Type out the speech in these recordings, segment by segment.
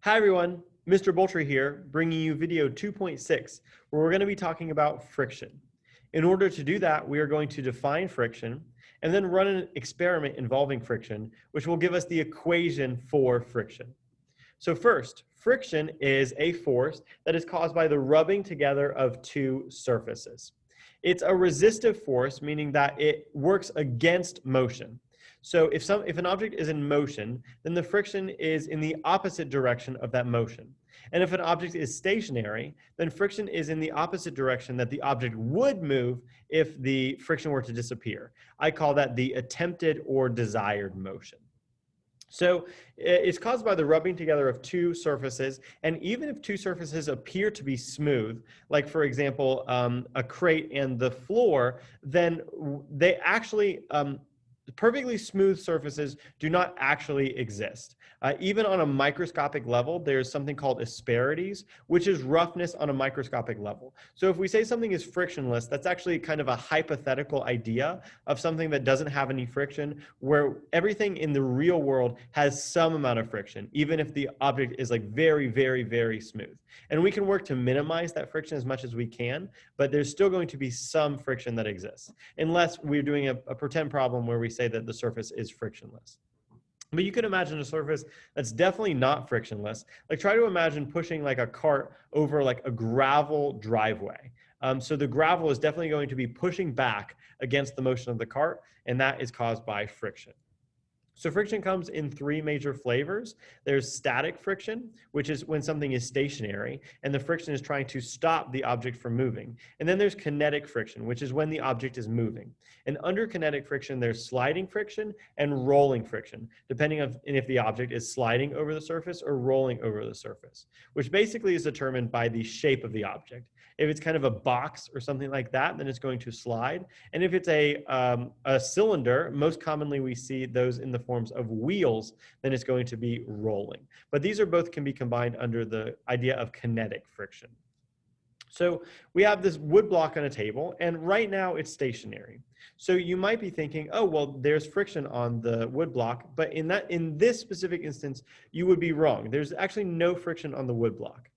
Hi everyone, Mr. Boltri here, bringing you video 2.6, where we're going to be talking about friction. In order to do that, we are going to define friction and then run an experiment involving friction, which will give us the equation for friction. So first, friction is a force that is caused by the rubbing together of two surfaces. It's a resistive force, meaning that it works against motion. So if an object is in motion, then the friction is in the opposite direction of that motion. And if an object is stationary, then friction is in the opposite direction that the object would move if the friction were to disappear. I call that the attempted or desired motion. So it's caused by the rubbing together of two surfaces, and even if two surfaces appear to be smooth, like for example, a crate and the floor, then they actually, perfectly smooth surfaces do not actually exist. Even on a microscopic level, there's something called asperities, which is roughness on a microscopic level. So if we say something is frictionless, that's actually kind of a hypothetical idea of something that doesn't have any friction, where everything in the real world has some amount of friction, even if the object is like very, very, very smooth. And we can work to minimize that friction as much as we can, but there's still going to be some friction that exists, unless we're doing a pretend problem where we say that the surface is frictionless. But you can imagine a surface that's definitely not frictionless. Like try to imagine pushing like a cart over like a gravel driveway. So the gravel is definitely going to be pushing back against the motion of the cart, and that is caused by friction. So friction comes in three major flavors. There's static friction, which is when something is stationary and the friction is trying to stop the object from moving. And then there's kinetic friction, which is when the object is moving. And under kinetic friction, there's sliding friction and rolling friction, depending on if the object is sliding over the surface or rolling over the surface, which basically is determined by the shape of the object. If it's kind of a box or something like that, then it's going to slide. And if it's a cylinder, most commonly we see those in the forms of wheels, then it's going to be rolling. But these are both can be combined under the idea of kinetic friction. So we have this wood block on a table, and right now it's stationary. So you might be thinking, oh, well, there's friction on the wood block, but in this specific instance, you would be wrong. There's actually no friction on the wood block.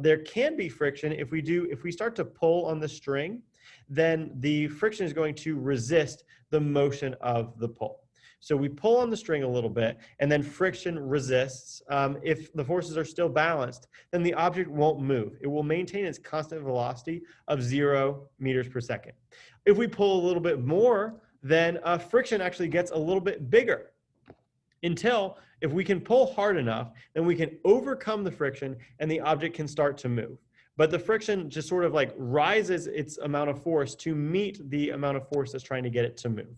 There can be friction if we start to pull on the string, then the friction is going to resist the motion of the pull. So we pull on the string a little bit, and then friction resists. If the forces are still balanced, then the object won't move. It will maintain its constant velocity of 0 meters per second. If we pull a little bit more, then friction actually gets a little bit bigger, until if we can pull hard enough, then we can overcome the friction and the object can start to move. But the friction just sort of like rises its amount of force to meet the amount of force that's trying to get it to move.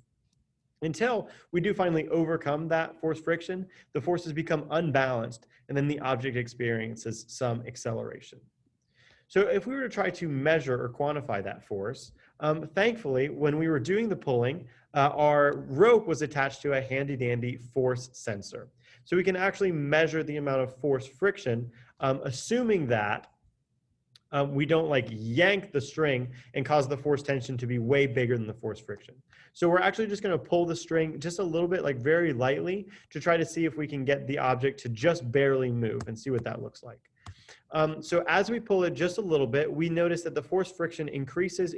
Until we do finally overcome that force friction, the forces become unbalanced, and then the object experiences some acceleration. So if we were to try to measure or quantify that force, thankfully, when we were doing the pulling, our rope was attached to a handy-dandy force sensor. So we can actually measure the amount of force friction, assuming that we don't like yank the string and cause the force tension to be way bigger than the force friction. So we're actually just going to pull the string just a little bit, like very lightly, to try to see if we can get the object to just barely move and see what that looks like. So as we pull it just a little bit, we notice that the force friction increases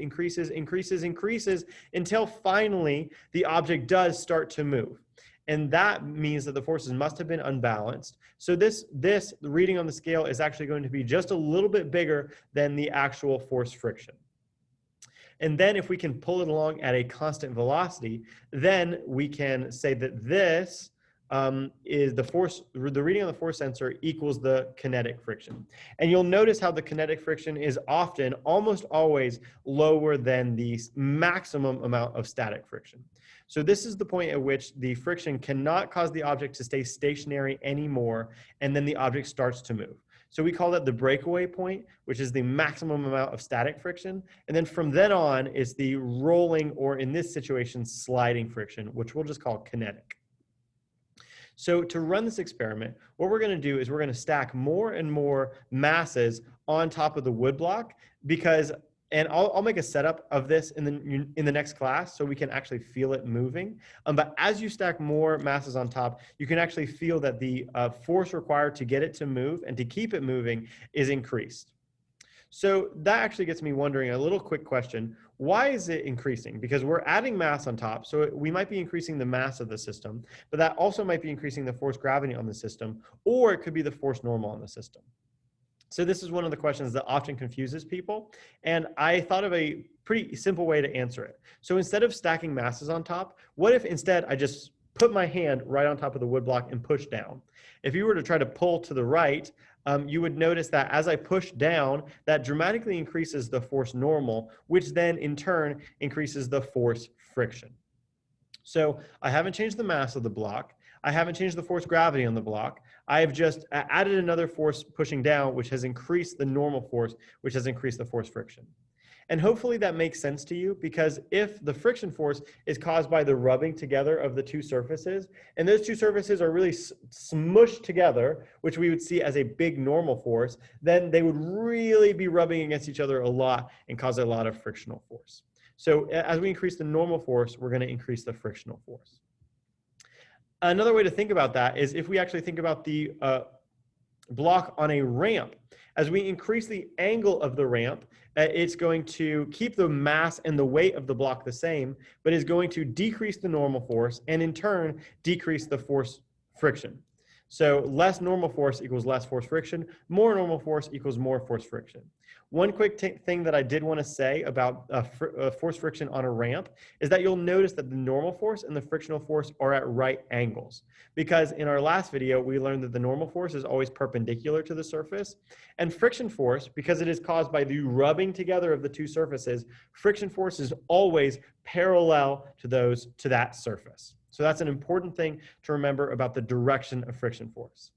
until finally the object does start to move. And that means that the forces must have been unbalanced. So this reading on the scale is actually going to be just a little bit bigger than the actual force friction. And then if we can pull it along at a constant velocity, then we can say that this is the reading on the force sensor equals the kinetic friction. And you'll notice how the kinetic friction is often, almost always, lower than the maximum amount of static friction. So this is the point at which the friction cannot cause the object to stay stationary anymore, and then the object starts to move. So we call that the breakaway point, which is the maximum amount of static friction. And then from then on is the rolling, or in this situation, sliding friction, which we'll just call kinetic. So to run this experiment, what we're going to do is we're going to stack more and more masses on top of the wood block, because And I'll make a setup of this in the next class so we can actually feel it moving. But as you stack more masses on top, you can actually feel that the force required to get it to move and to keep it moving is increased. So that actually gets me wondering a little quick question. Why is it increasing? Because we're adding mass on top, so we might be increasing the mass of the system, but that also might be increasing the force gravity on the system, or it could be the force normal on the system. So this is one of the questions that often confuses people, and I thought of a pretty simple way to answer it. So instead of stacking masses on top, what if instead I just put my hand right on top of the wood block and push down? If you were to try to pull to the right, you would notice that as I push down, that dramatically increases the force normal, which then in turn increases the force friction. So I haven't changed the mass of the block. I haven't changed the force gravity on the block. I have just added another force pushing down, which has increased the normal force, which has increased the force friction. And hopefully that makes sense to you, because if the friction force is caused by the rubbing together of the two surfaces, and those two surfaces are really smushed together, which we would see as a big normal force, then they would really be rubbing against each other a lot and cause a lot of frictional force. So as we increase the normal force, we're going to increase the frictional force. Another way to think about that is if we actually think about the block on a ramp. As we increase the angle of the ramp, it's going to keep the mass and the weight of the block the same, but is going to decrease the normal force and in turn decrease the force friction. So less normal force equals less force friction, more normal force equals more force friction. One quick thing that I did want to say about force friction on a ramp is that you'll notice that the normal force and the frictional force are at right angles. Because in our last video, we learned that the normal force is always perpendicular to the surface. And friction force, because it is caused by the rubbing together of the two surfaces, friction force is always parallel to that surface. So that's an important thing to remember about the direction of friction force.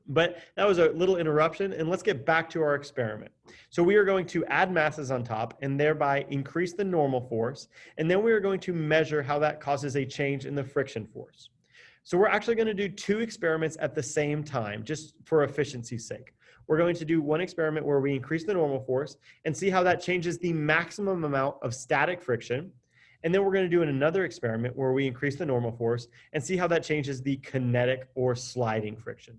But that was a little interruption, and let's get back to our experiment. So we are going to add masses on top and thereby increase the normal force, and then we are going to measure how that causes a change in the friction force. So we're actually going to do two experiments at the same time, just for efficiency's sake. We're going to do one experiment where we increase the normal force and see how that changes the maximum amount of static friction. And then we're going to do another experiment where we increase the normal force and see how that changes the kinetic or sliding friction.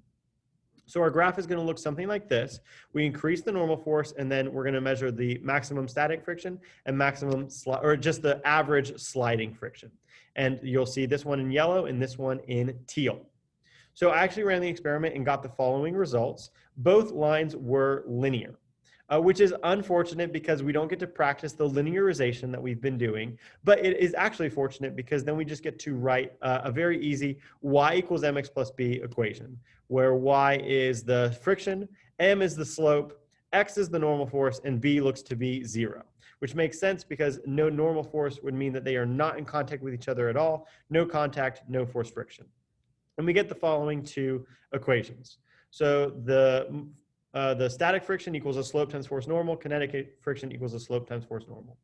So our graph is going to look something like this. We increase the normal force, and then we're going to measure the maximum static friction and maximum, or just the average sliding friction. And you'll see this one in yellow and this one in teal. So I actually ran the experiment and got the following results. Both lines were linear, which is unfortunate because we don't get to practice the linearization that we've been doing, but it is actually fortunate because then we just get to write a very easy y equals mx plus b equation, where y is the friction, m is the slope, x is the normal force, and b looks to be 0, which makes sense because no normal force would mean that they are not in contact with each other at all. No contact, no force friction. And we get the following two equations. So the static friction equals a slope times force normal, kinetic friction equals a slope times force normal.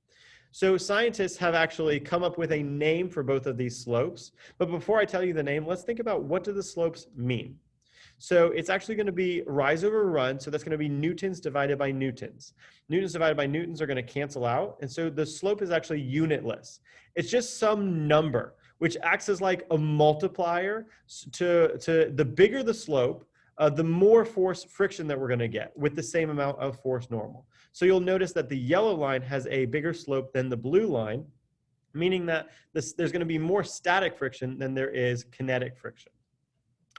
So scientists have actually come up with a name for both of these slopes. But before I tell you the name, let's think about what do the slopes mean. So it's actually going to be rise over run. So that's going to be newtons divided by newtons. Newtons divided by newtons are going to cancel out. And so the slope is actually unitless. It's just some number, which acts as like a multiplier to the bigger the slope, the more force friction that we're going to get with the same amount of force normal. So you'll notice that the yellow line has a bigger slope than the blue line, meaning that there's going to be more static friction than there is kinetic friction.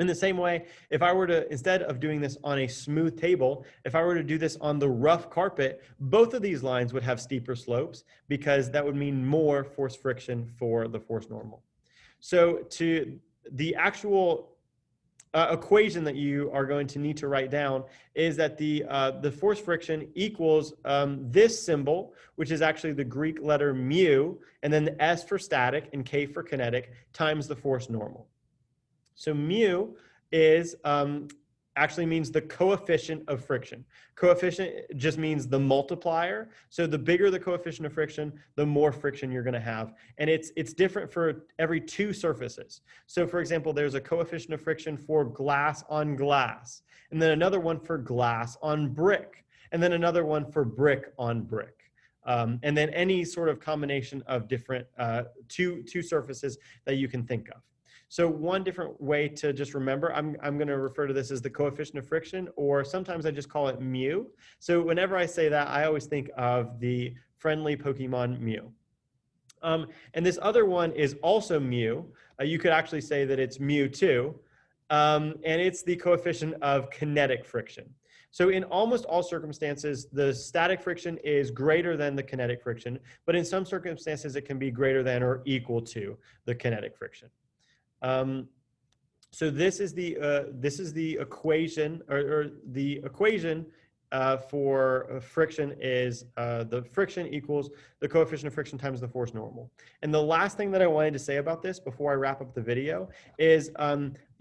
In the same way, if I were to, instead of doing this on a smooth table, if I were to do this on the rough carpet, both of these lines would have steeper slopes because that would mean more force friction for the force normal. So to the actual equation that you are going to need to write down is that the force friction equals this symbol, which is actually the Greek letter mu, and then the S for static and K for kinetic, times the force normal. So mu is actually means the coefficient of friction. Coefficient just means the multiplier. So the bigger the coefficient of friction, the more friction you're going to have. And it's different for every two surfaces. So for example, there's a coefficient of friction for glass on glass, and then another one for glass on brick, and then another one for brick on brick. and then any sort of combination of different two surfaces that you can think of. So one different way to just remember, I'm going to refer to this as the coefficient of friction, or sometimes I just call it mu. So whenever I say that, I always think of the friendly Pokemon Mew. And this other one is also mu. You could actually say that it's mu2, and it's the coefficient of kinetic friction. So in almost all circumstances, the static friction is greater than the kinetic friction, but in some circumstances, it can be greater than or equal to the kinetic friction. So this is the equation, or the equation for friction is the friction equals the coefficient of friction times the force normal. And the last thing that I wanted to say about this before I wrap up the video is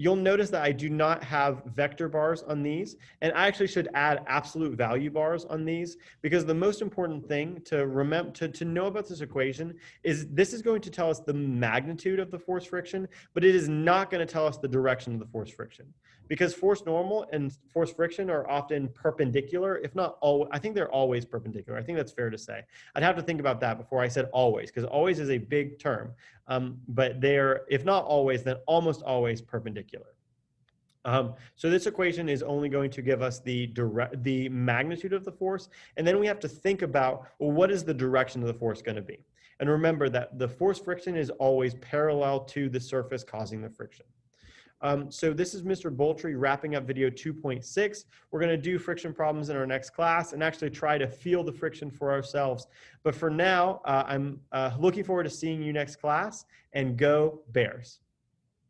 you'll notice that I do not have vector bars on these, and I actually should add absolute value bars on these, because the most important thing to remember to know about this equation is this is going to tell us the magnitude of the force friction, but it is not going to tell us the direction of the force friction, because force normal and force friction are often perpendicular, if not always. I think they're always perpendicular. I think that's fair to say. I'd have to think about that before I said always, because always is a big term. But they're, if not always, then almost always perpendicular. So this equation is only going to give us the magnitude of the force, and then we have to think about, well, what is the direction of the force going to be? And remember that the force friction is always parallel to the surface causing the friction. So this is Mr. Boltri wrapping up video 2.6. We're going to do friction problems in our next class and actually try to feel the friction for ourselves. But for now, I'm looking forward to seeing you next class, and go Bears.